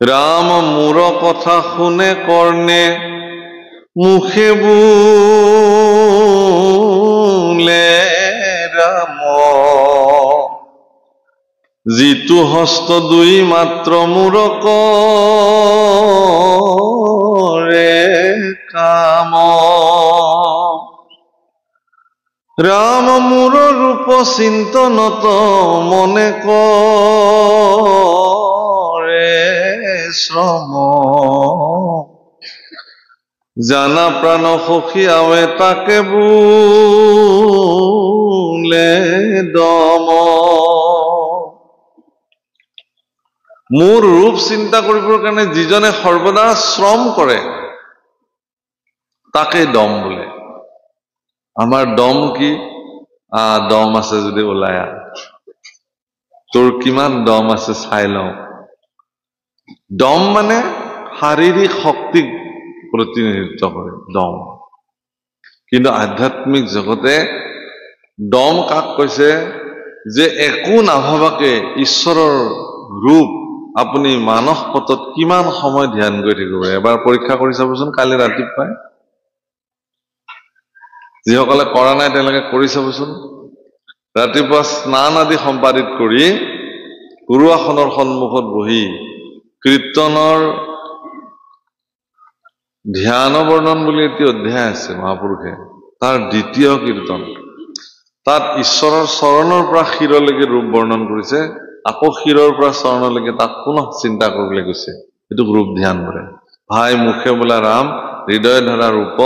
राम मोर कथा शुने कर्णे मुखे बोले राम जितु हस्त दुई मात्र मोर करे काम राम मोर रूप चिंतनत मने करे श्रम जाना प्राण सखी आवे ताके बोले दम मोर रूप चिंता करिবৰ কাৰণে যিজনে সৰ্বদা শ্ৰম কৰে তাকে দম বোলে আমাৰ দম কি দম আছে যদি ওলাই তোৰ কিমান দম আছে চাই লওঁ দম মানে শাৰীৰিক শক্তিক প্ৰতিনিধিত্ব কৰে দম কিন্তু আধ্যাত্মিক জগতে দম কাক কৈছে যে একো নাভাবাকে ঈশ্বৰৰ ৰূপ আপুনি মানস পথত কিমান সময় ধ্যান কৰি থাকিব এবাৰ পৰীক্ষা কৰি চাবচোন কালি ৰাতিপুৱাই যিসকলে কৰা নাই তেওঁলোকে কৰি চাবচোন ৰাতিপুৱা স্নান আদি সম্পাদিত কৰি গুৰু আসনৰ সন্মুখত বহি কীৰ্তনৰ ধ্যান বৰ্ণন বুলি এটি অধ্যায় আছে মহাপুৰুষে তাৰ দ্বিতীয় কীৰ্তন তাত ঈশ্বৰৰ চৰণৰ পৰা শিৰলৈকে ৰূপ বৰ্ণন কৰিছে আকৌ শিৰৰ পৰা চৰণলৈকে তাক পুনঃ চিন্তা কৰিবলৈ গৈছে এইটো ৰূপ ধ্যান কৰে ভাই মুখে বোলা ৰাম হৃদয় ধৰা ৰূপ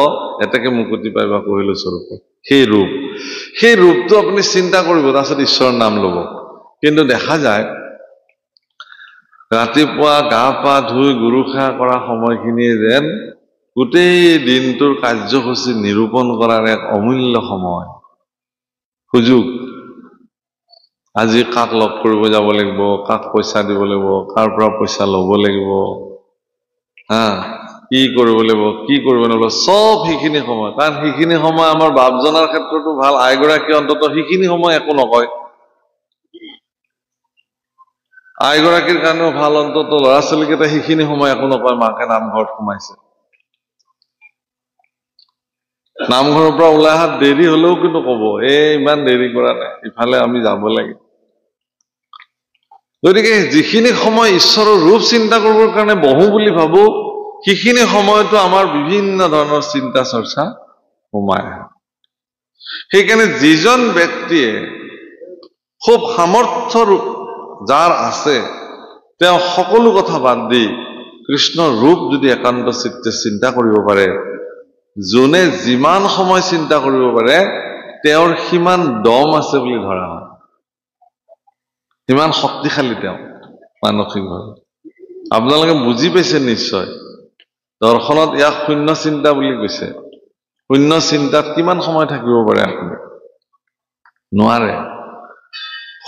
এটাকে মুকুতি পাইবা কহিলো স্বৰূপ সেই ৰূপটো আপুনি চিন্তা কৰিব তাৰপিছত ঈশ্বৰৰ নাম ল'ব কিন্তু দেখা যায় ৰাতিপুৱা গা পা ধুই গুৰু সেৱা কৰা সময়খিনিয়ে যেন গোটেই দিনটোৰ কাৰ্যসূচী নিৰূপণ কৰাৰ এক অমূল্য সময় সুযোগ আজি কাক লগ কৰিব যাব লাগিব কাক পইচা দিব লাগিব কাৰ পৰা পইচা ল'ব লাগিব কি কৰিব লাগিব সব সেইখিনি সময় কাৰণ সেইখিনি সময় আমাৰ বাপজনাৰ ক্ষেত্ৰতো ভাল আইগৰাকী অন্তত সেইখিনি সময় একো নকয় আইগৰাকীৰ কাৰণেও ভাল অন্তত ল'ৰা ছোৱালীকেইটা সেইখিনি সময় একো নকয় মাকে নামঘৰত সোমাইছে নামঘৰৰ পৰা ওলাই অহা দেৰি হলেও কিন্তু কব ইমান দেৰি কৰা নাই ইফালে আমি যাব লাগে গতিকে যিখিনি সময় ঈশ্বৰৰ ৰূপ চিন্তা কৰিবৰ কাৰণে বহু বুলি ভাবো সেইখিনি সময়তো আমাৰ বিভিন্ন ধৰণৰ চিন্তা চৰ্চা সোমায় সেইকাৰণে যিজন ব্যক্তিয়ে খুব সামৰ্থ্য যাৰ আছে তেওঁ সকলো কথা বাদ দি কৃষ্ণৰ ৰূপ যদি একান্ত চিত্তে চিন্তা কৰিব পাৰে যোনে যিমান সময় চিন্তা কৰিব পাৰে তেওঁৰ সিমান দম আছে বুলি ধৰা হয় সিমান শক্তিশালী তেওঁ মানসিকভাৱে আপোনালোকে বুজি পাইছে নিশ্চয় দৰ্শনত ইয়াক শূন্য চিন্তা বুলি কৈছে শূন্য চিন্তাত কিমান সময় থাকিব পাৰে আপুনি নোৱাৰে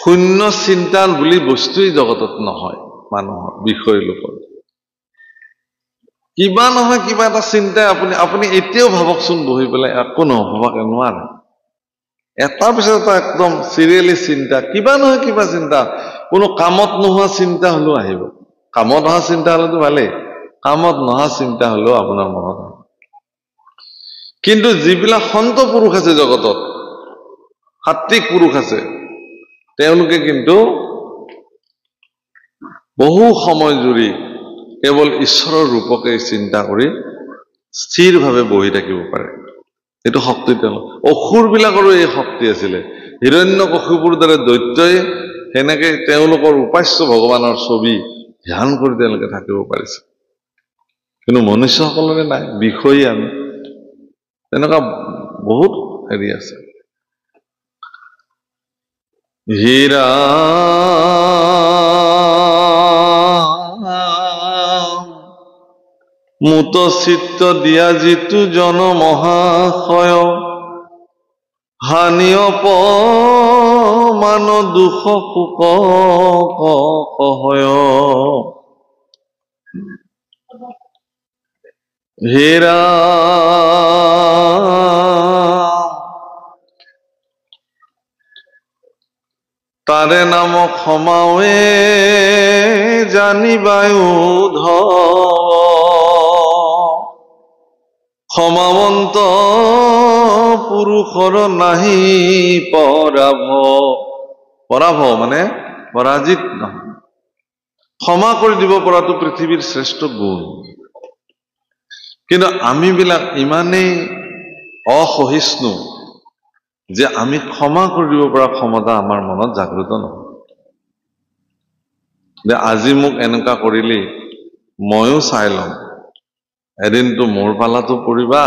শূন্য চিন্তা বুলি বস্তুই জগতত নহয় মানুহৰ বিষয় লোকৰ কিবা নহয় কিবা এটা চিন্তা আপুনি এতিয়াও ভাবকচোন বহি পেলাই একো নহভাবাকে নোৱাৰে এটাৰ পিছত এটা একদম চিৰিয়েলি চিন্তা কিবা নহয় কিবা চিন্তা কোনো কামত নোহোৱা চিন্তা হলেও আহিব কামত অহা চিন্তা হলেতো ভালেই কামত নহা চিন্তা হলেও আপোনাৰ মনত কিন্তু যিবিলাক সন্ত পুৰুষ আছে জগতত সাত্বিক পুৰুষ আছে তেওঁলোকে কিন্তু বহু সময় জুৰি কেৱল ঈশ্বৰৰ ৰূপকে চিন্তা কৰি স্থিৰভাৱে বহি থাকিব পাৰে এইটো শক্তি তেওঁলোক অসুৰ বিলাকৰো এই শক্তি আছিলে হিৰণ্যকশিপুৰ দৰে দৈত্যই সেনেকে তেওঁলোকৰ উপাস্য ভগৱানৰ ছবি ধ্যান কৰি তেওঁলোকে থাকিব পাৰিছে কিন্তু মনুষ্যসকলৰে নাই বিষয়ী আমি তেনেকুৱা বহুত হেৰি আছে হীৰা মুত চিত্ত দিয়া যিটো জন মহাশয় হানি অপমান দুখ শোক কহয় হীৰা তাৰে নাম ক্ষমাৱে জানিবায়ো ধৱ ক্ষমাৱন্ত পুৰুষৰ নাহি পৰাভ পৰাভ মানে পৰাজিত নহয় ক্ষমা কৰি দিব পৰাটো পৃথিৱীৰ শ্ৰেষ্ঠ গুণ কিন্তু আমি বিলাক ইমানেই অসহিষ্ণু যে আমি ক্ষমা কৰি দিব পৰা ক্ষমতা আমাৰ মনত জাগ্ৰত নহয় যে আজি মোক এনেকুৱা কৰিলি ময়ো চাই লম এদিনটো মোৰ পালাটো কৰিবা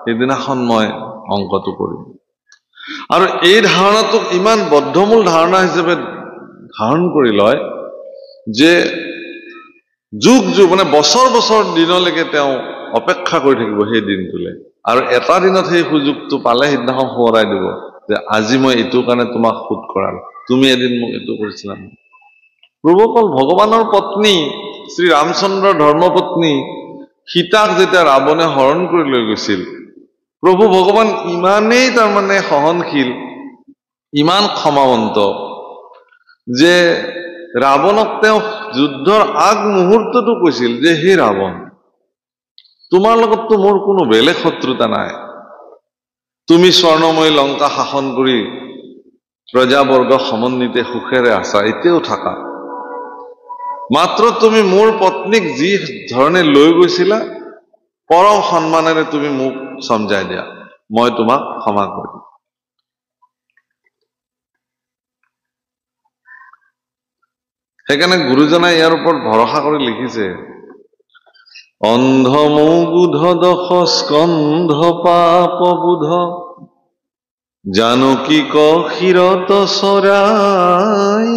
সেইদিনাখন মই অংকটো কৰিম আৰু এই ধাৰণাটোক ইমান বদ্ধমূল ধাৰণা হিচাপে ধাৰণ কৰি লয় যে যুগ যুগ মানে বছৰ বছৰ দিনলৈকে তেওঁ অপেক্ষা কৰি থাকিব সেই দিনটোলৈ আৰু এটা দিনত সেই সুযোগটো পালে সিদিনাখন সোঁৱৰাই দিব যে আজি মই এইটো কাৰণে তোমাক শোধ কৰাল তুমি এদিন মোক এইটো কৰিছিলা প্ৰভুসকল ভগৱানৰ পত্নী শ্ৰী ৰামচন্দ্ৰৰ ধৰ্মপত্নী সীতাক যেতিয়া ৰাৱণে হৰণ কৰি লৈ গৈছিল প্ৰভু ভগৱান ইমানেই তাৰমানে সহনশীল ইমান ক্ষমাৱন্ত যে ৰাৱণক তেওঁ যুদ্ধৰ আগ মুহূৰ্তটো কৈছিল যে হে ৰাৱণ তোমাৰ লগততো মোৰ কোনো বেলেগ শত্ৰুতা নাই তুমি স্বৰ্ণময়ী লংকা শাসন কৰি প্ৰজাবৰ্গ সমন্বিতে সুখেৰে আছা এতিয়াও থাকা মাত্ৰ তুমি মোৰ পত্নীক যি ধৰণে লৈ গৈছিলা পৰম সন্মানেৰে তুমি মোক সমজাই দিয়া মই তোমাক ক্ষমা কৰিম সেইকাৰণে গুৰুজনাই ইয়াৰ ওপৰত ভৰসা কৰি লিখিছে অন্ধ মৌগুধ দশ স্কন্ধ পাপ বুধ জানকী ক্ষীৰত চৰাই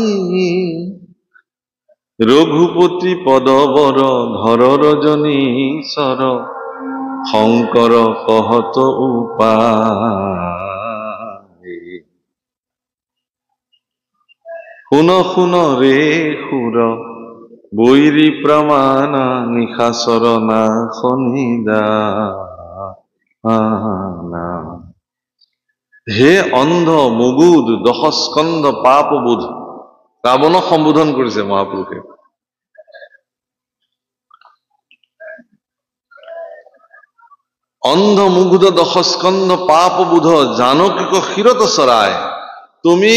ৰঘুপতি পদবৰ ধৰ ৰজনী চৰ শংকৰ কহত উপায় শুন শুন ৰে সুৰ বৈৰী প্ৰমাণ নিশাচৰ নাশনিদানা হে অন্ধ মুগুদ দশস্কন্ধ পাপ বোধ ৰাৱণক সম্বোধন কৰিছে মহাপুৰুষে অন্ধ মুগুদ দশস্কন্ধ পাপ বোধ জানকীক ক্ষীৰত চৰাই তুমি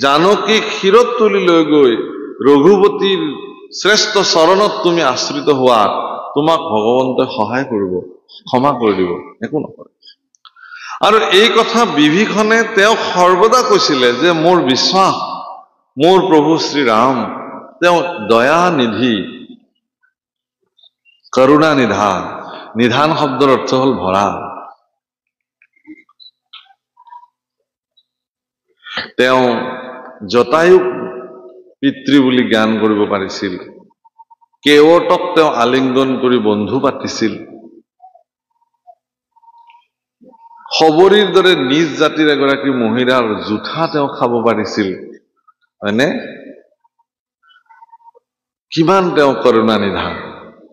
জানকীক ক্ষীৰত তুলি লৈ গৈ ৰঘুপতিৰ শ্ৰেষ্ঠ চৰণত তুমি আশ্ৰিত হোৱা তোমাক ভগৱন্তই সহায় কৰিব ক্ষমা কৰি দিব একো নকৰে আৰু এই কথা বিভীষণে তেওঁক সৰ্বদা কৈছিলে যে মোৰ বিশ্বাস মোৰ প্ৰভু শ্ৰীৰাম তেওঁ দয়ানিধি কৰুণা নিধান নিধান শব্দৰ অৰ্থ হল ভৰা তেওঁ জটায়ুক পিতৃ বুলি জ্ঞান কৰিব পাৰিছিল কেৱটক তেওঁ আলিংগন কৰি বন্ধু পাতিছিল শবৰীৰ দৰে নিজ জাতিৰ এগৰাকী মহিলাৰ জোঠা তেওঁ খাব পাৰিছিল হয়নে কিমান তেওঁ কৰুণা নিধান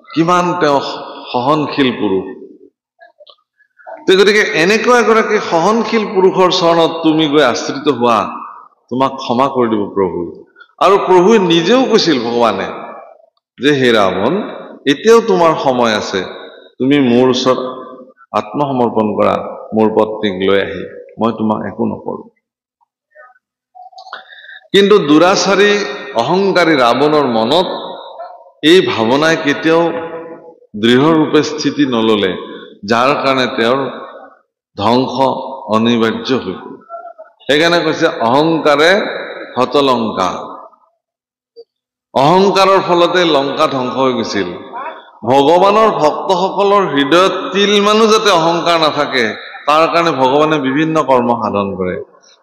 কিমান তেওঁ সহনশীল পুৰুষ গতিকে এনেকুৱা এগৰাকী সহনশীল পুৰুষৰ চৰণত তুমি গৈ আশ্ৰিত হোৱা তোমাক ক্ষমা কৰি দিব প্ৰভু আৰু প্ৰভুৱে নিজেও কৈছিল ভগৱানে যে হে ৰাৱণ এতিয়াও তোমাৰ সময় আছে তুমি মোৰ ওচৰত আত্মসমৰ্পণ কৰা মোৰ পত্নীক লৈ আহি মই তোমাক একো নকৰো কিন্তু দুৰাচাৰী অহংকাৰী ৰাৱণৰ মনত এই ভাৱনাই কেতিয়াও দৃঢ় ৰূপে স্থিতি নললে যাৰ কাৰণে তেওঁৰ ধ্বংস অনিবাৰ্য হৈ গল সেইকাৰণে কৈছে অহংকাৰে হতলংকা অহংকাৰৰ ফলতে লংকা ধ্বংস হৈ গৈছিল ভগৱানৰ ভক্তসকলৰ হৃদয়ত তিলমানো যাতে অহংকাৰ নাথাকে তাৰ কাৰণে ভগৱানে বিভিন্ন কৰ্ম সাধন কৰে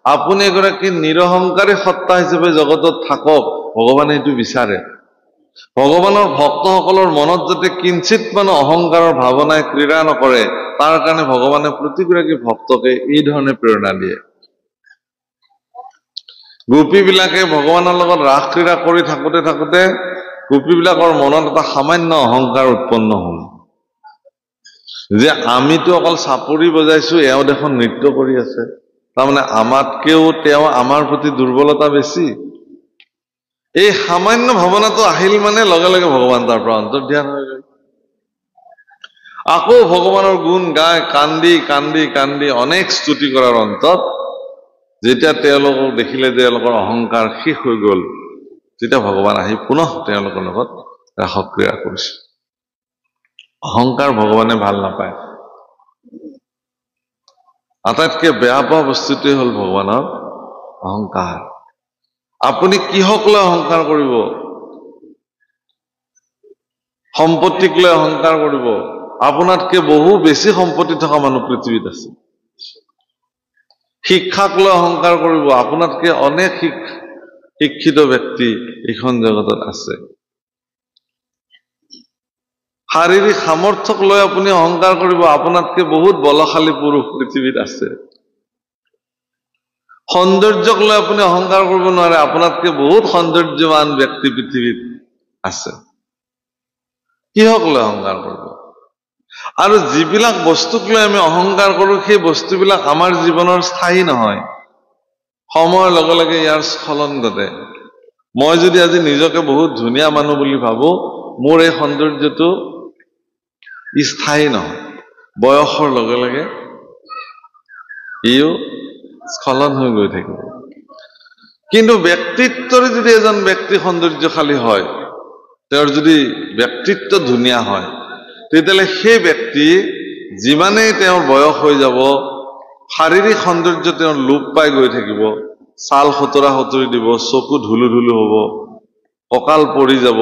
আপুনি এগৰাকী নিৰহংকাৰী সত্তা হিচাপে জগতত থাকক ভগৱানে এইটো বিচাৰে ভগৱানৰ ভক্তসকলৰ মনত যাতে কিঞ্চিত মানে অহংকাৰৰ ভাৱনাই ক্ৰীড়া নকৰে তাৰ কাৰণে ভগৱানে প্ৰতিগৰাকী ভক্তকে এই ধৰণে প্ৰেৰণা দিয়ে গোপীবিলাকে ভগৱানৰ লগত ৰাস ক্ৰীড়া কৰি থাকোতে থাকোতে গোপীবিলাকৰ মনত এটা সামান্য অহংকাৰ উৎপন্ন হল যে আমিতো অকল চাপৰি বজাইছো এওঁ দেখোন নৃত্য কৰি আছে তাৰমানে আমাতকেও তেওঁ আমাৰ প্ৰতি দুৰ্বলতা বেছি। এই সামান্য ভাৱনাটো আহিল মানে লগে লগে ভগৱান তাৰ পৰা অন্তৰ্ধান হৈ গ'ল। আকৌ ভগৱানৰ গুণ গাই কান্দি কান্দি কান্দি অনেক স্তুতি কৰাৰ অন্তত যেতিয়া তেওঁলোকক দেখিলে তেওঁলোকৰ অহংকাৰ শেষ হৈ গ'ল, তেতিয়া ভগৱান আহি পুনঃ তেওঁলোকৰ লগত ৰাসক্ৰিয়া কৰিছে। অহংকাৰ ভগৱানে ভাল নাপায়। আটাইতকৈ বেয়া পোৱা বস্তুটোৱে হ'ল ভগৱানৰ অহংকাৰ। আপুনি কিহক লৈ অহংকাৰ কৰিব? সম্পত্তিক লৈ অহংকাৰ কৰিব। আপোনাতকে বহু বেছি সম্পত্তি থকা মানুহ পৃথিৱীত আছে। শিক্ষাক লৈ অহংকাৰ কৰিব। আপোনাতকে অনেক শিক্ষিত ব্যক্তি এইখন জগতত আছে। শাৰীৰিক সামৰ্থ্যক লৈ আপুনি অহংকাৰ কৰিব। আপোনাতকে বহুত বলশালী পুৰুষ পৃথিৱীত আছে। সৌন্দৰ্যক লৈ আপুনি অহংকাৰ কৰিব নোৱাৰে। আপোনাতকে বহুত সৌন্দৰ্যৱান ব্যক্তি পৃথিৱীত আছে। কিহক লৈ অহংকাৰ কৰিব? আৰু যিবিলাক বস্তুক লৈ আমি অহংকাৰ কৰোঁ, সেই বস্তুবিলাক আমাৰ জীৱনৰ স্থায়ী নহয়। সময়ৰ লগে লগে ইয়াৰ স্খলন ঘটে। মই যদি আজি নিজকে বহুত ধুনীয়া মানুহ বুলি ভাবো, মোৰ এই সৌন্দৰ্যটো স্থায়ী নহয়। বয়সৰ লগে লগে ইও স্খলন হৈ গৈ থাকিব। কিন্তু ব্যক্তিত্বৰে যদি এজন ব্যক্তি সৌন্দৰ্যশালী হয়, তেওঁৰ যদি ব্যক্তিত্ব ধুনীয়া হয়, তেতিয়াহ'লে সেই ব্যক্তি যিমানেই তেওঁৰ বয়স হৈ যাব, শাৰীৰিক সৌন্দৰ্য তেওঁৰ লোপ পাই গৈ থাকিব। ছাল সতৰা সতৰি দিব, চকু ধুলু ধুলু হ'ব, কঁকাল পৰি যাব,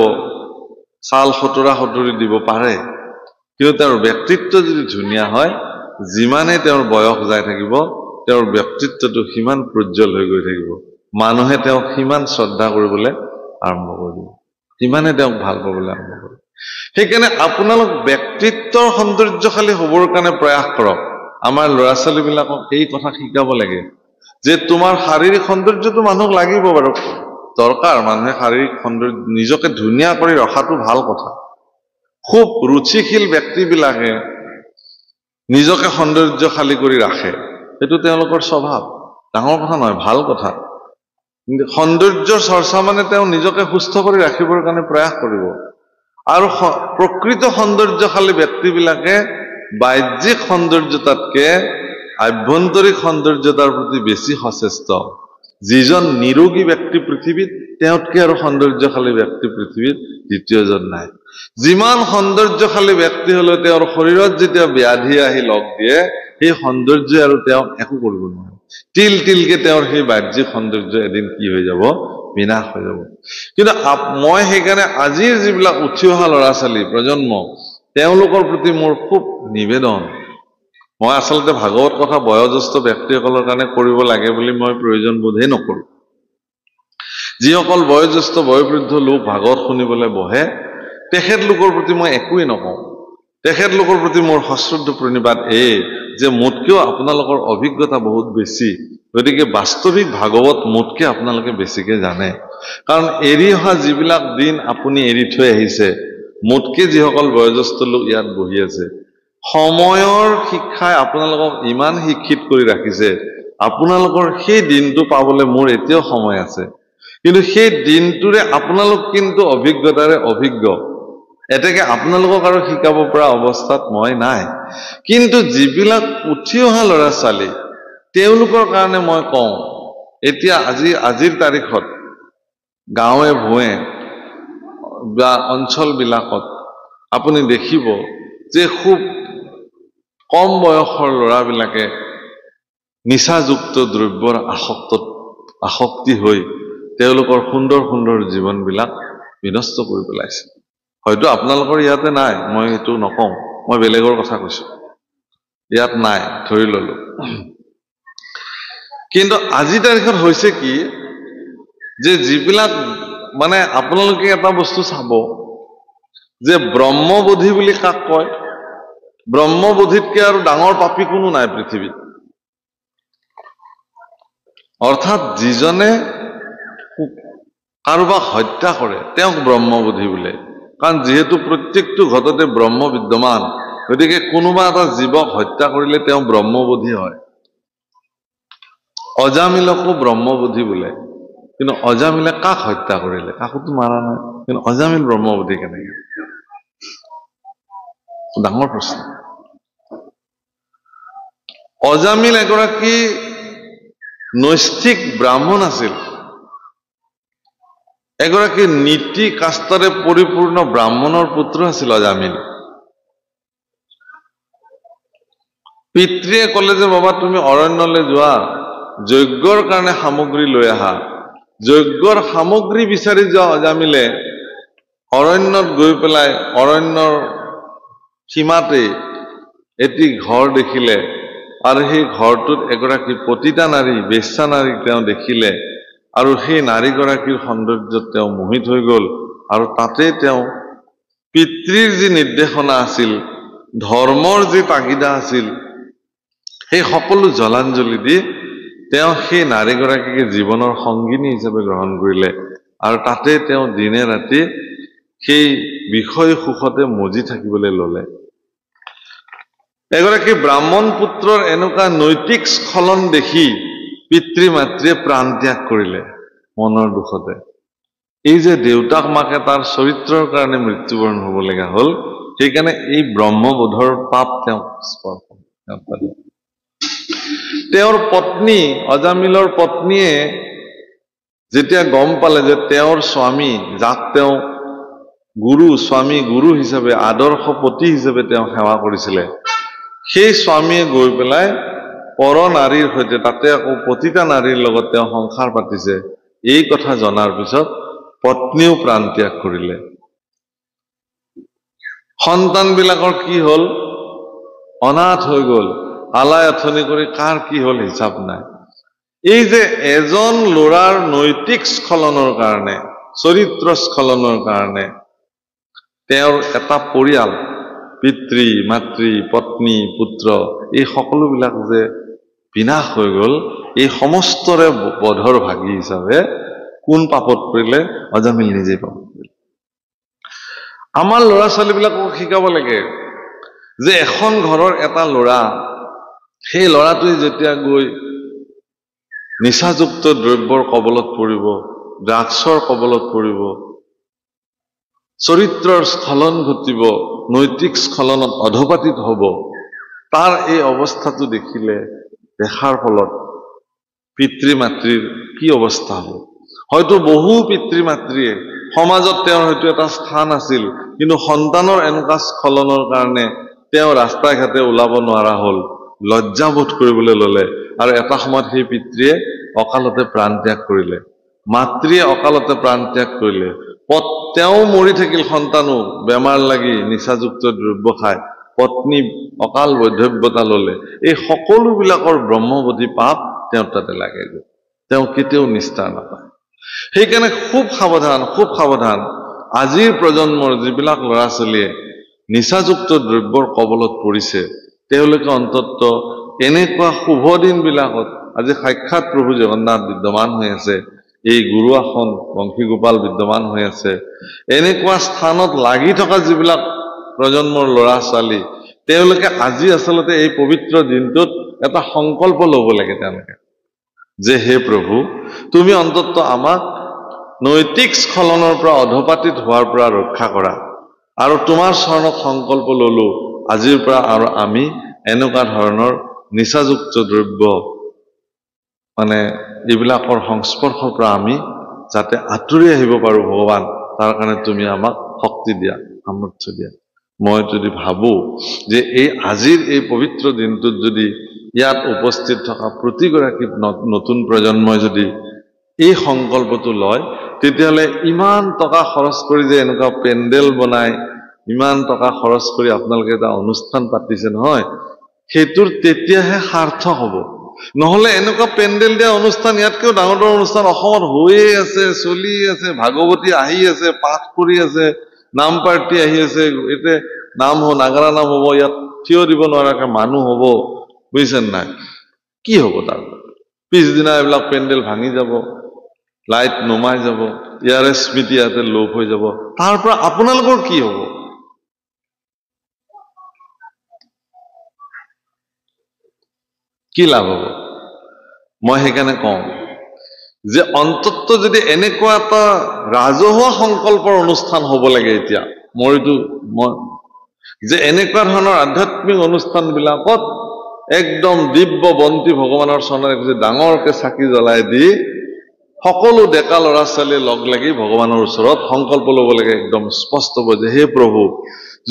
ছাল সতৰা সতৰি দিব পাৰে। কিন্তু তেওঁৰ ব্যক্তিত্ব যদি ধুনীয়া হয়, যিমানেই তেওঁৰ বয়স যাই থাকিব, তেওঁৰ ব্যক্তিত্বটো সিমান প্ৰজ্জ্বল হৈ গৈ থাকিব। মানুহে তেওঁক সিমান শ্ৰদ্ধা কৰিবলৈ আৰম্ভ কৰিব, সিমানে তেওঁক ভাল পাবলৈ আৰম্ভ কৰিব। সেইকাৰণে আপোনালোক ব্যক্তিত্বৰ সৌন্দৰ্যশালী হ'বৰ কাৰণে প্ৰয়াস কৰক। আমাৰ ল'ৰা ছোৱালীবিলাকক এই কথা শিকাব লাগে যে তোমাৰ শাৰীৰিক সৌন্দৰ্যটো মানুহক লাগিব বাৰু, দৰকাৰ। মানুহে শাৰীৰিক সৌন্দৰ্য নিজকে ধুনীয়া কৰি ৰখাটো ভাল কথা। খুব ৰুচিশীল ব্যক্তিবিলাকে নিজকে সৌন্দৰ্যশালী কৰি ৰাখে, সেইটো তেওঁলোকৰ স্বভাৱ, ডাঙৰ কথা নহয়, ভাল কথা। কিন্তু সৌন্দৰ্যৰ চৰ্চা মানে তেওঁ নিজকে সুস্থ কৰি ৰাখিবৰ কাৰণে প্ৰয়াস কৰিব। আৰু প্ৰকৃত সৌন্দৰ্যশালী ব্যক্তিবিলাকে বাহ্যিক সৌন্দৰ্যতাতকে আভ্যন্তৰিক সৌন্দৰ্যতাৰ প্ৰতি বেছি সচেষ্ট। যিজন নিৰোগী ব্যক্তি পৃথিৱীত, তেওঁতকে আৰু সৌন্দৰ্যশালী ব্যক্তি পৃথিৱীত দ্বিতীয়জন নাই। যিমান সৌন্দৰ্যশালী ব্যক্তি হলেও তেওঁৰ শৰীৰত যেতিয়া ব্যাধি আহি লগ দিয়ে, সেই সৌন্দৰ্যই আৰু তেওঁক একো কৰিব নোৱাৰে। তিল তিলকে তেওঁৰ সেই বাহ্যিক সৌন্দৰ্য এদিন কি হৈ যাব? বিনাশ হৈ যাব। কিন্তু মই সেইকাৰণে আজিৰ যিবিলাক উঠি অহা ল'ৰা ছোৱালী প্ৰজন্ম, তেওঁলোকৰ প্ৰতি মোৰ খুব নিবেদন। মই আচলতে ভাগৱত কথা বয়োজ্যেষ্ঠ ব্যক্তিসকলৰ কাৰণে কৰিব লাগে বুলি মই প্ৰয়োজন বোধেই নকৰোঁ। যিসকল বয়োজ্যেষ্ঠ বয়োবৃদ্ধ লোক ভাগৱত শুনিবলৈ বহে, তেখেতলোকৰ প্ৰতি মই একোৱেই নকওঁ। তেখেতলোকৰ প্ৰতি মোৰ সশ্ৰদ্ধ প্ৰণিপাত এই যে মোতকেও আপোনালোকৰ অভিজ্ঞতা বহুত বেছি, গতিকে বাস্তৱিক ভাগৱত মোতকে আপোনালোকে বেছিকে জানে। কাৰণ এৰি অহা যিবিলাক দিন আপুনি এৰি থৈ আহিছে, মোতকে যিসকল বয়োজ্যেষ্ঠ লোক ইয়াত বহি আছে, সময়ৰ শিক্ষাই আপোনালোকক ইমান শিক্ষিত কৰি ৰাখিছে, আপোনালোকৰ সেই দিনটো পাবলৈ মোৰ এতিয়াও সময় আছে। কিন্তু সেই দিনটোৰে আপোনালোক কিন্তু অভিজ্ঞতাৰে অভিজ্ঞ, এতেকে আপোনালোকক আৰু শিকাব পৰা অৱস্থাত মই নাই। কিন্তু যিবিলাক উঠি অহা ল'ৰা ছোৱালী, তেওঁলোকৰ কাৰণে মই কওঁ, এতিয়া আজিৰ তাৰিখত গাঁৱে ভূঞে বা অঞ্চলবিলাকত আপুনি দেখিব যে খুব কম বয়সৰ ল'ৰাবিলাকে নিচাযুক্ত দ্ৰব্যৰ আসক্তি হৈ তেওঁলোকৰ সুন্দৰ সুন্দৰ জীৱনবিলাক বিনষ্ট কৰি পেলাইছে। হয়তো আপোনালোকৰ ইয়াতে নাই, মই এইটো নকওঁ, মই বেলেগৰ কথা কৈছো, ইয়াত নাই ধৰি ললো। কিন্তু আজিৰ তাৰিখত হৈছে কি যে যিবিলাক মানে আপোনালোকে এটা বস্তু চাব যে ব্ৰহ্মবোধি বুলি কাক কয়? ব্ৰহ্মবোধিতকে আৰু ডাঙৰ পাপী কোনো নাই পৃথিৱীত। অৰ্থাৎ যিজনে কাৰোবাক হত্যা কৰে তেওঁক ব্ৰহ্মবোধি বোলে। কাৰণ যিহেতু প্ৰত্যেকটো ঘটতে ব্ৰহ্ম বিদ্যমান, গতিকে কোনোবা এটা জীৱক হত্যা কৰিলে তেওঁ ব্ৰহ্মবোধি হয়। অজামিলকো ব্ৰহ্মবোধি বোলে, কিন্তু অজামিলে কাক হত্যা কৰিলে? কাকোতো মাৰা নাই, কিন্তু অজামিল ব্ৰহ্মবোধি কেনেকে? ডাঙৰ প্ৰশ্ন। অজামিল এগৰাকী নৈষ্ঠিক ব্ৰাহ্মণ আছিল, এগৰাকী নীতি কাষ্টৰে পৰিপূৰ্ণ ব্ৰাহ্মণৰ পুত্ৰ আছিল অজামিল। পিতৃয়ে ক'লে যে বাবা তুমি অৰণ্যলৈ যোৱা, যজ্ঞৰ কাৰণে সামগ্ৰী লৈ আহা। যজ্ঞৰ সামগ্ৰী বিচাৰি যোৱা অজামিলে অৰণ্যত গৈ পেলাই অৰণ্যৰ সীমাতে এটি ঘৰ দেখিলে, আৰু সেই ঘৰটোত এগৰাকী পতিতা নাৰী, বেশ্যা নাৰীক তেওঁ দেখিলে, আৰু সেই নাৰীগৰাকীৰ সৌন্দৰ্যত তেওঁ মোহিত হৈ গ'ল। আৰু তাতে তেওঁ পিতৃৰ যি নিৰ্দেশনা আছিল, ধৰ্মৰ যি তাগিদা আছিল, সেই সকলো জলাঞ্জলি দি তেওঁ সেই নাৰীগৰাকীকে জীৱনৰ সংগিনী হিচাপে গ্ৰহণ কৰিলে, আৰু তাতে তেওঁ দিনে ৰাতি সেই বিষয় সুখতে মজি থাকিবলৈ ললে। এগৰাকী ব্ৰাহ্মণ পুত্ৰৰ এনেকুৱা নৈতিক স্খলন দেখি পিতৃ মাতৃয়ে প্ৰাণ ত্যাগ কৰিলে মনৰ দুখতে। এই যে দেউতাক মাকে তাৰ চৰিত্ৰৰ কাৰণে মৃত্যুবৰণ হব লগা হল, সেইকাৰণে এই ব্ৰহ্মবোধৰ পাপ তেওঁ স্পৰ্শ পালে। তেওঁৰ পত্নী, অজামিলৰ পত্নীয়ে যেতিয়া গম পালে যে তেওঁৰ স্বামী, যাক তেওঁ গুৰু, স্বামী গুৰু হিচাপে, আদৰ্শ পতি হিচাপে তেওঁ সেৱা কৰিছিলে, সেই স্বামীয়ে গৈ পেলাই পৰ নাৰীৰ সৈতে, তাতে আকৌ পতিতা নাৰীৰ লগত তেওঁ সংসাৰ পাতিছে, এই কথা জনাৰ পিছত পত্নীও প্ৰাণ ত্যাগ কৰিলে। সন্তান বিলাকৰ কি হল? অনাথ হৈ গল, আলাই আথনি কৰি কাৰ কি হল হিচাপ নাই। এই যে এজন ল'ৰাৰ নৈতিক স্খলনৰ কাৰণে, চৰিত্ৰ স্খলনৰ কাৰণে তেওঁৰ এটা পৰিয়াল, পিতৃ মাতৃ পত্নী পুত্ৰ, এই সকলোবিলাক যে বিনাশ হৈ গল, এই সমস্তৰে বধৰ ভাগী হিচাপে কোন পাপত পৰিলে? অজামিল নিজেই পাপত পৰিলে। আমাৰ ল'ৰা ছোৱালীবিলাকক শিকাব লাগে যে এখন ঘৰৰ এটা ল'ৰা, সেই ল'ৰাটোৱে যেতিয়া গৈ নিচাযুক্ত দ্ৰব্যৰ কবলত পৰিব, ড্ৰাগছৰ কবলত পৰিব, চৰিত্ৰৰ স্খলন ঘটিব, নৈতিক স্খলনত অধপাতিত হব, তাৰ এই অৱস্থাটো দেখাৰ ফলত পিতৃ মাতৃৰ কি অৱস্থা হব? হয়তো বহু পিতৃ মাতৃয়ে সমাজত তেওঁৰ হয়তো এটা স্থান আছিল, কিন্তু সন্তানৰ এনেকুৱা স্খলনৰ কাৰণে তেওঁ ৰাস্তাই ঘাটে ওলাব নোৱাৰা হল, লজ্জাবোধ কৰিবলৈ ললে, আৰু এটা সময়ত সেই পিতৃয়ে অকালতে প্ৰাণ ত্যাগ কৰিলে, মাতৃয়ে অকালতে প্ৰাণ ত্যাগ কৰিলে, তেওঁ মৰি থাকিল, সন্তানো বেমাৰ লাগি নিচাযুক্ত দ্ৰব্য খায়, পত্নী অকাল বৈধব্যতা ললে। এই সকলোবিলাকৰ ব্ৰহ্মবোধি পাপ তেওঁৰ তাতে লাগে, তেওঁ কেতিয়াও নিস্তাৰ নাপায়। সেইকাৰণে খুব সাৱধান, খুব সাৱধান। আজিৰ প্ৰজন্মৰ যিবিলাক ল'ৰা ছোৱালীয়ে নিচাযুক্ত দ্ৰব্যৰ কবলত পৰিছে, তেওঁলোকে অন্তত এনেকুৱা শুভ দিন বিলাকত, আজি সাক্ষাৎ প্ৰভু জগন্নাথ বিদ্যমান হৈ আছে, এই গুৰু আসন বংশী গোপাল বিদ্যমান হৈ আছে, এনেকুৱা স্থানত লাগি থকা যিবিলাক প্ৰজন্মৰ ল'ৰা ছোৱালী, তেওঁলোকে আজি আচলতে এই পবিত্ৰ দিনটোত এটা সংকল্প ল'ব লাগে তেওঁলোকে, যে হে প্ৰভু, তুমি অন্তত আমাক নৈতিক স্খলনৰ পৰা, অধপাতিত হোৱাৰ পৰা ৰক্ষা কৰা, আৰু তোমাৰ চৰণত সংকল্প ললো, আজিৰ পৰা আৰু আমি এনেকুৱা ধৰণৰ নিচাযুক্ত দ্ৰব্য, মানে এইবিলাকৰ সংস্পৰ্শৰ পৰা আমি যাতে আঁতৰি আহিব পাৰো ভগৱান, তাৰ কাৰণে তুমি আমাক শক্তি দিয়া, সামৰ্থ্য দিয়া। মই যদি ভাবো যে এই আজিৰ এই পবিত্ৰ দিনটোত যদি ইয়াত উপস্থিত থকা প্ৰতিগৰাকী নতুন প্ৰজন্মই যদি এই সংকল্পটো লয়, তেতিয়াহ'লে ইমান টকা খৰচ কৰি যে এনেকুৱা পেণ্ডেল বনাই, ইমান টকা খৰচ কৰি আপোনালোকে এটা অনুষ্ঠান পাতিছে নহয়, সেইটোৰ তেতিয়াহে সাৰ্থক হ'ব। নহলে এনেকুৱা পেণ্ডেল দিয়া অনুষ্ঠান, ইয়াতকেও ডাঙৰ ডাঙৰ অনুষ্ঠান অসমত হৈয়ে আছে, চলি আছে, ভাগৱতী আহি আছে, পাঠ কৰি আছে, নাম পাৰ্টি আহি আছে, এতিয়া নাম নাগাৰা নাম হব, ইয়াত থিয় দিব নোৱাৰাকে মানুহ হব, বুজিছেন নাই? কি হব তাৰ পিছদিনা? এইবিলাক পেণ্ডেল ভাঙি যাব, লাইট নুমাই যাব, ইয়াৰে স্মৃতি ইয়াতে লোপ হৈ যাব, তাৰ পৰা আপোনালোকৰ কি হব? কি লাভ হব? মই সেইকাৰণে কওঁ যে অন্তত যদি এনেকুৱা এটা ৰাজহুৱা সংকল্পৰ অনুষ্ঠান হ'ব লাগে এতিয়া যে এনেকুৱা ধৰণৰ আধ্যাত্মিক অনুষ্ঠানবিলাকত একদম দিব্য বন্তি ভগৱানৰ চৰণত ডাঙৰকে চাকি জ্বলাই দি সকলো ডেকা ল'ৰা ছোৱালী লগ লাগি ভগৱানৰ ওচৰত সংকল্প ল'ব লাগে একদম স্পষ্ট যে হে প্ৰভু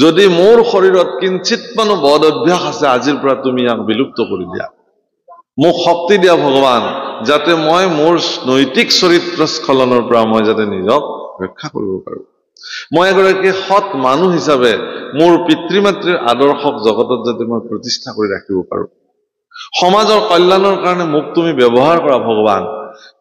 যদি মোৰ শৰীৰত কিঞ্চিত মানো বদ অভ্যাস আছে আজিৰ পৰা তুমি ইয়াক বিলুপ্ত কৰি দিয়া মোক শক্তি দিয়া ভগৱান যাতে মই মোৰ নৈতিক চৰিত্ৰ স্খলনৰ পৰা মই যাতে নিজক ৰক্ষা কৰিব পাৰোঁ মই এগৰাকী সৎ মানুহ হিচাপে মোৰ পিতৃ মাতৃৰ আদৰ্শক জগতত যাতে মই প্ৰতিষ্ঠা কৰি ৰাখিব পাৰোঁ সমাজৰ কল্যাণৰ কাৰণে মোক তুমি ব্যৱহাৰ কৰা ভগৱান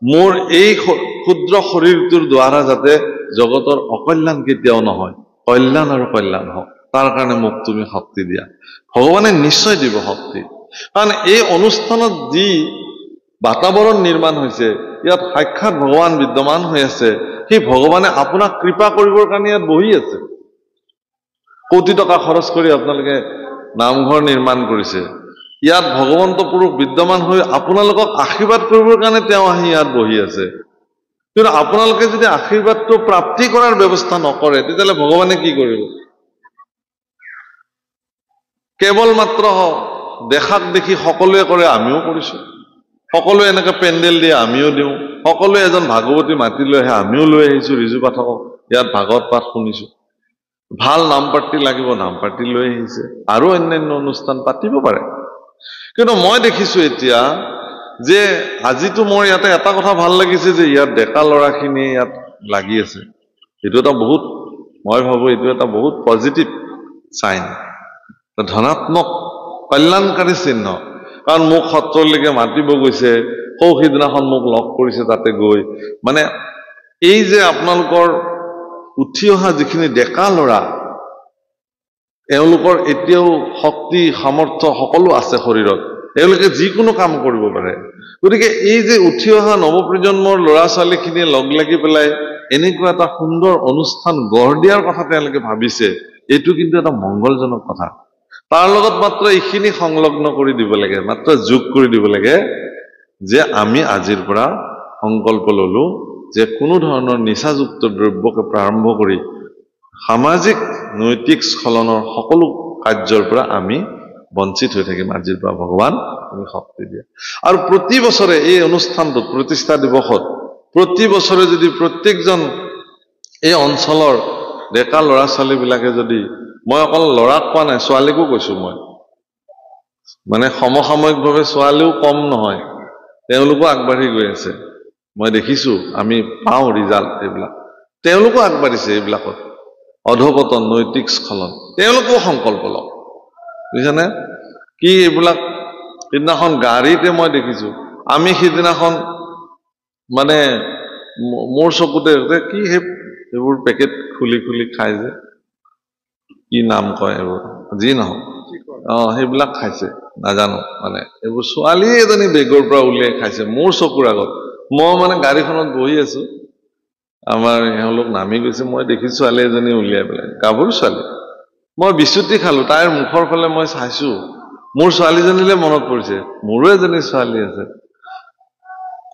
মোৰ এই ক্ষুদ্ৰ শৰীৰটোৰ দ্বাৰা যাতে জগতৰ অকল্যাণ কেতিয়াও নহয় কল্যাণ আৰু কল্যাণ হওক তাৰ কাৰণে মোক তুমি শক্তি দিয়া ভগৱানে নিশ্চয় দিব শক্তি কাৰণ এই অনুষ্ঠানত যি বাতাবৰণ নিৰ্মাণ হৈছে ইয়াত সাক্ষাৎ ভগৱান বিদ্যমান হৈ আছে সেই ভগৱানে আপোনাক কৃপা কৰিবৰ কাৰণে ইয়াত বহি আছে কোটি টকা খৰচ কৰি আপোনালোকে নামঘৰ নিৰ্মাণ কৰিছে ইয়াত ভগৱন্ত পুৰুষ বিদ্যমান হৈ আপোনালোকক আশীৰ্বাদ কৰিবৰ কাৰণে তেওঁ আহি ইয়াত বহি আছে কিন্তু আপোনালোকে যদি আশীৰ্বাদটো প্ৰাপ্তি কৰাৰ ব্যৱস্থা নকৰে তেতিয়াহ'লে ভগৱানে কি কৰিব কেৱল মাত্ৰ দেখাক দেখি সকলোৱে কৰে আমিও কৰিছো সকলোৱে এনেকৈ পেণ্ডেল দিয়ে আমিও দিওঁ সকলোৱে এজন ভাগৱতী মাতি লৈ আহে আমিও লৈ আহিছো ৰিজু পাঠকক ইয়াত ভাগৱত পাঠ শুনিছো ভাল নাম পাৰ্টি লাগিব নাম পাৰ্টি লৈ আহিছে আৰু অন্যান্য অনুষ্ঠান পাতিব পাৰে কিন্তু মই দেখিছো এতিয়া যে আজিতো মোৰ ইয়াতে এটা কথা ভাল লাগিছে যে ইয়াত ডেকা ল'ৰাখিনি ইয়াত লাগি আছে এইটো এটা বহুত মই ভাবো এইটো এটা বহুত পজিটিভ চাইন ধনাত্মক কল্যাণকাৰী চিহ্ন কাৰণ মোক সত্ৰলৈকে মাতিব গৈছে সৌসিদিনাখন মোক লগ কৰিছে তাতে গৈ মানে এই যে আপোনালোকৰ উঠি অহা যিখিনি ডেকা ল'ৰা এওঁলোকৰ এতিয়াও শক্তি সামৰ্থ্য সকলো আছে শৰীৰত এওঁলোকে যিকোনো কাম কৰিব পাৰে গতিকে এই যে উঠি অহা নৱপ্ৰজন্মৰ ল'ৰা ছোৱালীখিনিয়ে লগ লাগি পেলাই এনেকুৱা এটা সুন্দৰ অনুষ্ঠান গঢ় দিয়াৰ কথা তেওঁলোকে ভাবিছে এইটো কিন্তু এটা মংগলজনক কথা তাৰ লগত মাত্ৰ এইখিনি সংলগ্ন কৰি দিব লাগে মাত্ৰ যোগ কৰি দিব লাগে যে আমি আজিৰ পৰা সংকল্প ললো যে কোনো ধৰণৰ নিচাযুক্ত দ্ৰব্যকে প্ৰাৰম্ভ কৰি সামাজিক নৈতিক স্খলনৰ সকলো কাৰ্যৰ পৰা আমি বঞ্চিত হৈ থাকিম আজিৰ পৰা ভগৱান তুমি শক্তি দিয়া আৰু প্ৰতি বছৰে এই অনুষ্ঠানটোত প্ৰতিষ্ঠা দিৱসত প্ৰতি বছৰে যদি প্ৰত্যেকজন এই অঞ্চলৰ ডেকা ল'ৰা ছোৱালীবিলাকে যদি মই অকল ল'ৰাক কোৱা নাই ছোৱালীকো কৈছো মই মানে সমসাময়িকভাৱে ছোৱালীও কম নহয় তেওঁলোকো আগবাঢ়ি গৈ আছে মই দেখিছো আমি পাওঁ ৰিজাল্ট এইবিলাক তেওঁলোকো আগবাঢ়িছে এইবিলাকত অধপতন নৈতিক স্খলন তেওঁলোকেও সংকল্প লওক বুজিছানে কি এইবিলাক সিদিনাখন গাড়ীতে মই দেখিছো আমি সিদিনাখন মানে মোৰ চকুতে কি সেইবোৰ পেকেট খুলি খুলি খাই যে কি নাম কয় এইবোৰ যি নহওক সেইবিলাক খাইছে নাজানো মানে এইবোৰ ছোৱালী এজনী বেগৰ পৰা উলিয়াই খাইছে মোৰ চকুৰ আগত মই মানে গাড়ীখনত বহি আছো আমাৰ এওঁলোক নামি গৈছে মই দেখিছো ছোৱালী এজনী উলিয়াই পেলাই গাভৰু ছোৱালী মই বিচুতি খালো তাইৰ মুখৰ ফালে মই চাইছো মোৰ ছোৱালীজনীলে মনত পৰিছে মোৰো এজনী ছোৱালী আছে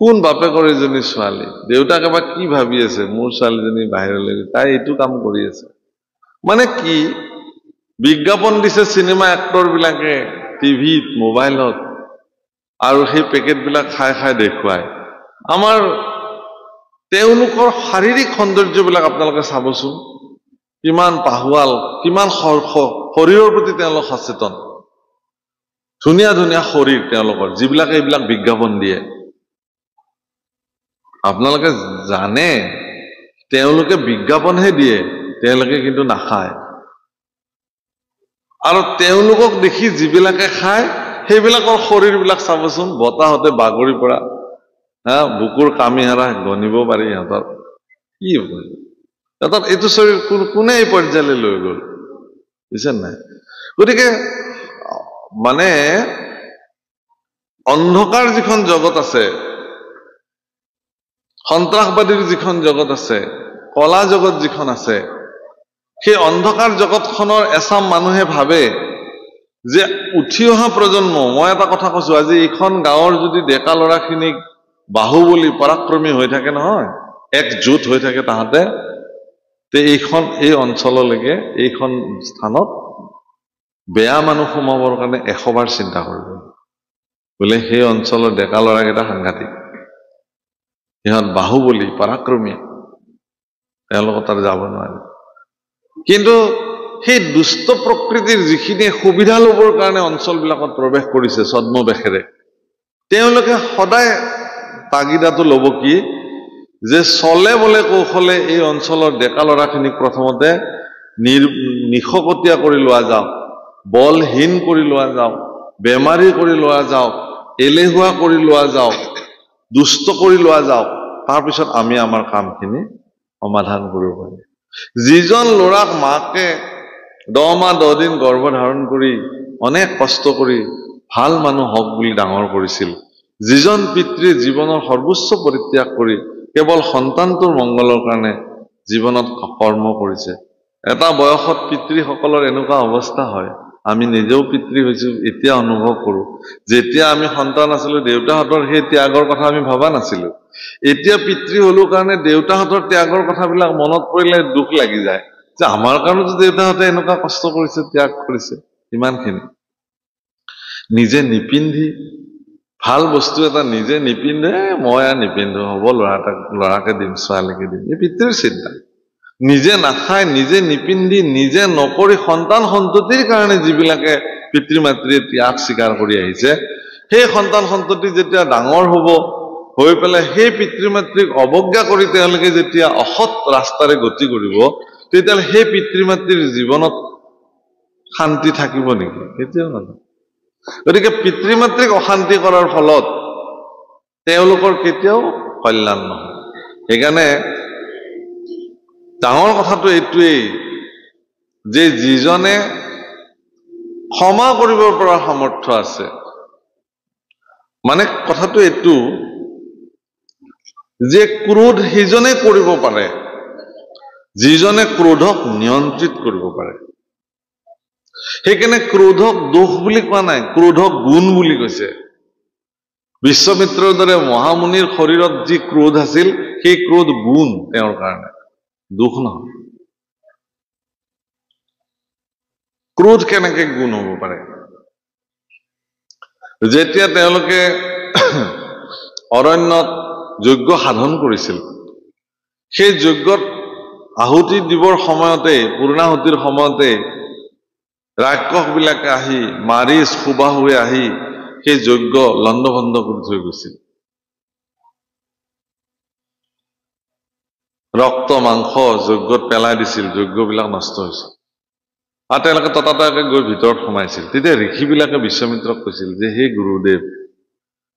কোন বাপেকৰ এজনী ছোৱালী দেউতাকে বা কি ভাবি আছে মোৰ ছোৱালীজনী বাহিৰলৈ তাই এইটো কাম কৰি আছে মানে কি বিজ্ঞাপন দিছে চিনেমা এক্টৰ বিলাকে টিভিত মোবাইলত আৰু সেই পেকেট বিলাক খাই খাই দেখুৱায় আমাৰ তেওঁলোকৰ শাৰীৰিক সৌন্দৰ্যবিলাক আপোনালোকে চাবচোন কিমান পাহুৱাল কিমান শৰীৰৰ প্ৰতি তেওঁলোক সচেতন ধুনীয়া ধুনীয়া শৰীৰ তেওঁলোকৰ যিবিলাকে এইবিলাক বিজ্ঞাপন দিয়ে আপোনালোকে জানে তেওঁলোকে বিজ্ঞাপনহে দিয়ে তেওঁলোকে কিন্তু নাখায় আৰু তেওঁলোকক দেখি যিবিলাকে খায় সেইবিলাকৰ শৰীৰবিলাক চাবচোন বতাহতে বাগৰি পৰা বুকুৰ কামিহাৰা গণিব পাৰি সিহঁতৰ কি সিহঁতৰ এইটো শৰীৰ কোনে এই পৰ্যায়লৈ লৈ গ'ল বুজিছে নাই গতিকে মানে অন্ধকাৰ যিখন জগত আছে সন্ত্ৰাসবাদীৰ যিখন জগত আছে কলা জগত যিখন আছে সেই অন্ধকাৰ জগতখনৰ এচাম মানুহে ভাবে যে উঠি অহা প্ৰজন্ম, মই এটা কথা কৈছো, আজি এইখন গাঁৱৰ যদি ডেকা ল'ৰাখিনিক বাহুবলী পৰাক্ৰমী হৈ থাকে নহয়, একজোট হৈ থাকে তাহাঁতে, তে এই অঞ্চললৈকে, এইখন স্থানত বেয়া মানুহ সোমাবৰ কাৰণে 100 বাৰ চিন্তা কৰিব। বোলে সেই অঞ্চলৰ ডেকা ল'ৰাকেইটা সাংঘাতিক, সিহঁত বাহুবলী পৰাক্ৰমী, তেওঁলোকৰ তাত যাব নোৱাৰে। কিন্তু সেই দুষ্ট প্ৰকৃতিৰ যিখিনি সুবিধা ল'বৰ কাৰণে অঞ্চলবিলাকত প্ৰৱেশ কৰিছে ছদ্মবেশেৰে, তেওঁলোকে সদায় তাগিদাটো ল'ব কি, যে চলে বোলে কৌশলে এই অঞ্চলৰ ডেকা ল'ৰাখিনিক প্ৰথমতে নিশকতীয়া কৰি লোৱা যাওক, বলহীন কৰি লোৱা যাওক, বেমাৰী কৰি লোৱা যাওক, এলেহুৱা কৰি লোৱা যাওক, দুষ্ট কৰি লোৱা যাওক, তাৰপিছত আমি আমাৰ কামখিনি সমাধান কৰিব পাৰিম। যিজন ল'ৰাক মাকে 10 মাহ 10 দিন গৰ্ভধাৰণ কৰি অনেক কষ্ট কৰি ভাল মানুহ হওক বুলি ডাঙৰ কৰিছিল, যিজন পিতৃ জীৱনৰ সৰ্বোচ্চ পৰিত্যাগ কৰি কেৱল সন্তানটোৰ মংগলৰ কাৰণে জীৱনত কৰ্ম কৰিছে, এটা বয়সত পিতৃসকলৰ এনেকুৱা অৱস্থা হয়, আমি নিজেও পিতৃ হৈছো, এতিয়া অনুভৱ কৰো, যেতিয়া আমি সন্তান আছিলো দেউতাহঁতৰ সেই ত্যাগৰ কথা আমি ভবা নাছিলো, এতিয়া পিতৃ হলো কাৰণে দেউতাহঁতৰ ত্যাগৰ কথাবিলাক মনত পৰিলে দুখ লাগি যায়, যে আমাৰ কাৰণেতো দেউতাহঁতে এনেকুৱা কষ্ট কৰিছে, ত্যাগ কৰিছে, ইমানখিনি। নিজে নিপিন্ধি ভাল বস্তু এটা নিজে নিপিন্ধে, মই আৰু নিপিন্ধো, হ'ব ল'ৰাকে দিম, ছোৱালীকে দিম, এই পিতৃৰ চিন্তা। নিজে নাখায়, নিজে নিপিন্ধি, নিজে নকৰি সন্তান সন্ততিৰ কাৰণে যিবিলাকে পিতৃ মাতৃয়ে ত্যাগ স্বীকাৰ কৰি আহিছে, সেই সন্তান সন্ততি যেতিয়া ডাঙৰ হ'ব, হৈ পেলাই সেই পিতৃ মাতৃক অৱজ্ঞা কৰি তেওঁলোকে যেতিয়া অসৎ ৰাস্তাৰে গতি কৰিব, তেতিয়াহ'লে সেই পিতৃ মাতৃৰ জীৱনত শান্তি থাকিব নেকি? কেতিয়াও নহয়। গতিকে পিতৃ মাতৃক অশান্তি কৰাৰ ফলত তেওঁলোকৰ কেতিয়াও কল্যাণ নহয়। সেইকাৰণে ডাঙৰ কথাটো এইটোৱেই, যে যিজনে ক্ষমা কৰিব পৰা সামৰ্থ্য আছে, মানে কথাটো এইটো যে ক্ৰোধ সিজনে কৰিব পাৰে যিজনে ক্ৰোধক নিয়ন্ত্ৰিত কৰিব পাৰে। সেইকাৰণে ক্ৰোধক দোষ বুলি কোৱা নাই, ক্ৰোধক গুণ বুলি কৈছে। বিশ্বমিত্ৰৰ দৰে মহামুনিৰ শৰীৰত যি ক্ৰোধ আছিল, সেই ক্ৰোধ গুণ তেওঁৰ কাৰণে, দুখ নহয়। ক্ৰোধ কেনেকে গুণ হ'ব পাৰে? যেতিয়া তেওঁলোকে অৰণ্যত যজ্ঞ সাধন কৰিছিল, সেই যজ্ঞত আহুতি দিবৰ সময়তে, পূৰ্ণাহুতিৰ সময়তে ৰাক্ষসবিলাকে আহি, মাৰিচ সুবাহুৱে আহি সেই যজ্ঞ লণ্ডভণ্ড কৰি থৈ গৈছিল। ৰক্ত মাংস যজ্ঞত পেলাই দিছিল, যজ্ঞবিলাক নষ্ট হৈছিল। আৰু তেওঁলোকে ততাতয়াকে গৈ ভিতৰত সোমাইছিল। তেতিয়া ঋষিবিলাকে বিশ্বমিত্ৰক কৈছিল যে, হে গুৰুদেৱ,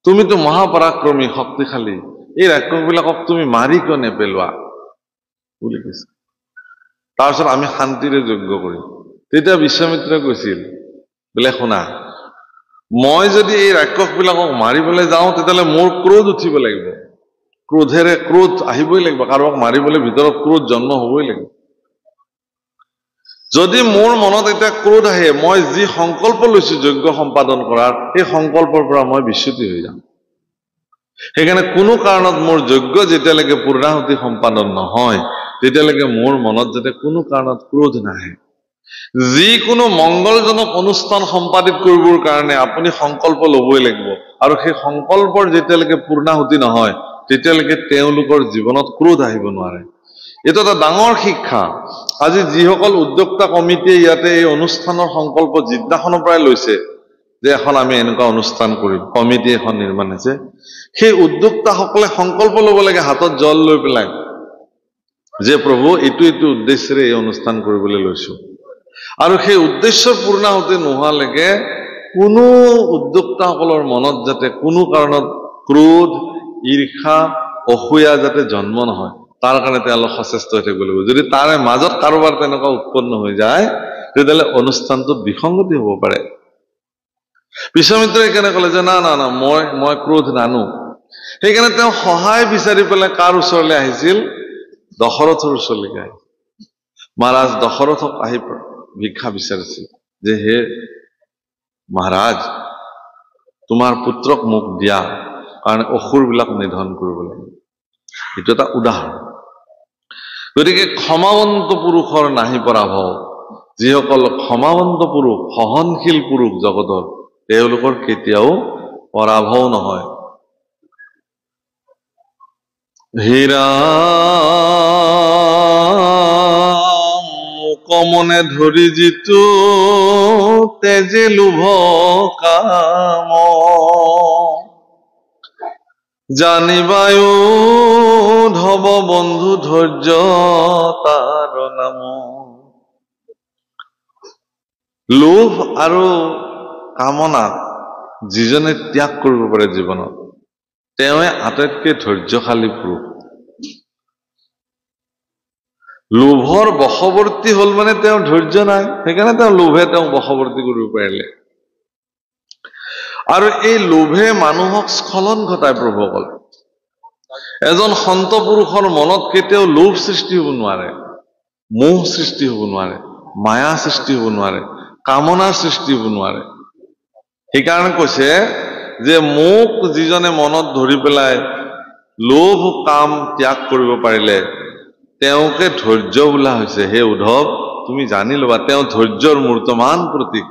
তুমিতো মহাপৰাক্ৰমী, শক্তিশালী, এই ৰাক্ষসবিলাকক তুমি মাৰি কিয় নেপেলোৱা বুলি কৈছিল। তাৰপিছত আমি শান্তিৰে যজ্ঞ কৰিম। তেতিয়া বিশ্বমিত্ৰই কৈছিল, বোলে শুনা, মই যদি এই ৰাক্ষসবিলাকক মাৰিবলৈ যাওঁ, তেতিয়াহ'লে মোৰ ক্ৰোধ উঠিব লাগিব, ক্ৰোধেৰে ক্ৰোধ আহিবই লাগিব, কাৰোবাক মাৰিবলৈ ভিতৰত ক্ৰোধ জন্ম হ'বই লাগিব। যদি মোৰ মনত এতিয়া ক্ৰোধ আহে, মই যি সংকল্প লৈছো যজ্ঞ সম্পাদন কৰাৰ, সেই সংকল্পৰ পৰা মই বিচ্যুতি হৈ যাম। সেইকাৰণে কোনো কাৰণত মোৰ যজ্ঞ যেতিয়ালৈকে পূৰ্ণাহুতি সম্পাদন নহয়, তেতিয়ালৈকে মোৰ মনত যাতে কোনো কাৰণত ক্ৰোধ নাহে। যিকোনো মংগলজনক অনুষ্ঠান সম্পাদিত কৰিবৰ কাৰণে আপুনি সংকল্প ল'বই লাগিব, আৰু সেই সংকল্পৰ যেতিয়ালৈকে পূৰ্ণাহুতি নহয়, তেতিয়ালৈকে তেওঁলোকৰ জীৱনত ক্ৰোধ আহিব নোৱাৰে। এইটো এটা ডাঙৰ শিক্ষা। আজি যিসকল উদ্যোক্তা কমিটিয়ে ইয়াতে এই অনুষ্ঠানৰ সংকল্প যিদিনাখনৰ পৰাই লৈছে, যে এখন আমি এনেকুৱা অনুষ্ঠান কৰিম, কমিটি এখন নিৰ্মাণ হৈছে, সেই উদ্যোক্তাসকলে সংকল্প ল'ব লাগে হাতত জল লৈ পেলাই, যে প্ৰভু এইটো উদ্দেশ্যেৰে এই অনুষ্ঠান কৰিবলৈ লৈছো। আৰু সেই উদ্দেশ্যৰ পূৰ্ণাহুতি নোহোৱালৈকে কোনো উদ্যোক্তাসকলৰ মনত যাতে কোনো কাৰণত ক্ৰোধ, ঈৰ্ষা, অসূয়া যাতে জন্ম নহয়, তাৰ কাৰণে তেওঁলোক সচেষ্ট হৈ থাকিব লাগিব। যদি তাৰে মাজত কাৰোবাৰ তেনেকুৱা উৎপন্ন হৈ যায়, তেতিয়াহ'লে অনুষ্ঠানটোত বিসংগতি হ'ব পাৰে। বিশ্বমিত্ৰই সেইকাৰণে ক'লে যে না না না, মই ক্ৰোধ নানো। সেইকাৰণে তেওঁ সহায় বিচাৰি পেলাই কাৰ ওচৰলৈ আহিছিল? দশৰথৰ ওচৰলৈকে আহিছিল। মহাৰাজ দশৰথক আহি ভিক্ষা বিচাৰিছিল, যে হে মহাৰাজ তোমাৰ পুত্ৰক মোক দিয়া কাৰণ অসুৰবিলাক নিধন কৰিব লাগে এইটো এটা উদাহৰণ গতিকে ক্ষমাৱন্ত পুৰুষৰ নাহি পৰাভৱ যিসকল ক্ষমাৱন্ত পুৰুষ সহনশীল পুৰুষ জগতৰ তেওঁলোকৰ কেতিয়াও পৰাভৱ নহয় হীৰা কমনে ধৰি যিটো তেজে লোভ কাম জানিবায়ো ধব বন্ধু ধৈৰ্য তাৰ নাম লোভ আৰু কামনা যিজনে ত্যাগ কৰিব পাৰে জীৱনত তেওঁৱে আটাইতকৈ ধৈৰ্যশালী পুৰুষ লোভৰ বশৱৰ্তী হল মানে তেওঁৰ ধৈৰ্য নাই সেইকাৰণে তেওঁ লোভে তেওঁক বশৱৰ্তী কৰিব পাৰিলে আৰু এই লোভে মানুহক স্খলন ঘটায় প্ৰভুসকল এজন সন্ত পুৰুষৰ মনত কেতিয়াও লোভ সৃষ্টি হ'ব নোৱাৰে মোহ সৃষ্টি হ'ব নোৱাৰে মায়া সৃষ্টি হ'ব নোৱাৰে কামনাৰ সৃষ্টি হ'ব নোৱাৰে সেইকাৰণে কৈছে যে মোক যিজনে মনত ধৰি পেলাই লোভ কাম ত্যাগ কৰিব পাৰিলে তেওঁকে ধৈৰ্য বোলা হৈছে হে উদ্ধৱ তুমি জানি ল'বা তেওঁ ধৈৰ্যৰ মূৰ্তমান প্ৰতীক